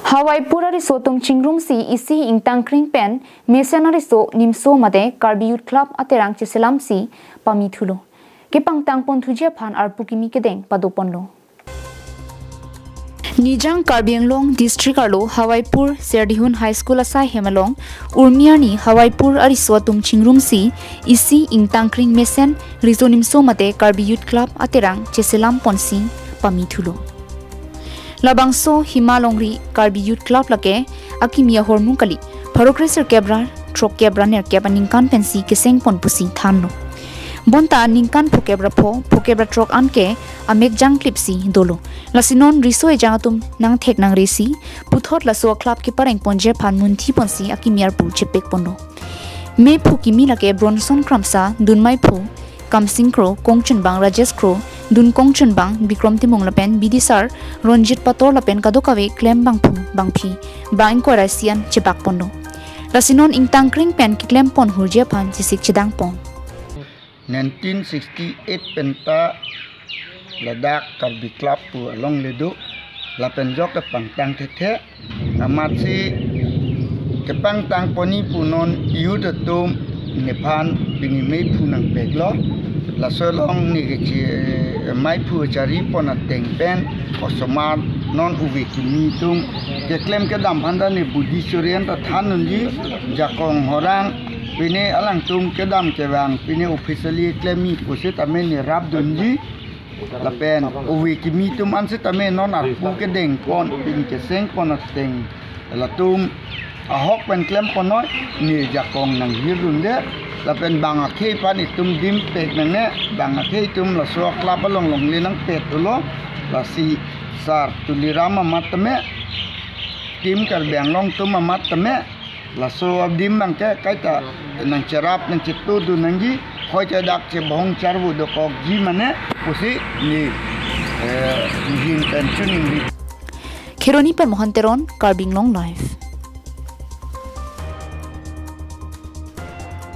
Hawaii pura riso tung chingrum si isi ing tangkring pen mesena riso nimso made Karbi Youth Club aterang chiselam si pami thulo ke pangtang pon thujia phan arpu kimi kedeng padopon lo Nijang Karbianglong district arlo Hawaii pur Serdihun High School asa hemalong urmiani Hawaii pur ariso tung chingrum si isi ing tangkring mesen riso nimso made Karbi Youth Club aterang chiselam ponsi pami thulo Labangso Himalongri Karbi Youth Club lake akimi hormung kali Parokreser kebra trok kebra ner keba ningkan pensi keseng pon pusi thanno Bonta ningkan pokebra pokebra trok anke amek jang klipsi dolo lasinon riso e jangatum nang thek nang resi puthot laso club ki pareng ponje phan munthi ponsi akimi arpu chepek pono me phukimi lake bronson kramsa dunmai phu kamsing kro kongchun bang rajesh kro dun kongchun bang bikrom timong lapen bidisar ronjit pator lapen kadokawe klem bang phu bang phi bang ko rasian chepak pono lasinon ing tangkring pen ki klem pon hurje phan chisik chidang pon 1968 penta ladak Karbi Club pu along ledu lapen jok ke pangtang the amat si ke pangtang poni punon yud tum nephan bini me phu nang peglo la solong ni ke mai phu chari pon ateng pen osomar non uvi kimi tum ke klem ke dam handa ni budi suryan ta thanun ji jakong horang pine alang tum ke dam ke wang pine officially klemi pusit amen ni rab dunji la pen uvi kimi tum an sit amen non arpu ke deng kon pin ke seng kon ateng la tum ahok pen klem ponoi ni jakong nang hirun de la pen bang akhe pan itum dim pek nang ne bang akhe tum la so klap long long le nang pet lo la si sar tulirama matme tim kar bang long tum matme la so abdim nang ke kaita nang cerap nang citu du nang ji hoi cha dak che bong charbu do kok ji mane pusi ni hin pension ni Kheroni par mohanteron Karbinglong live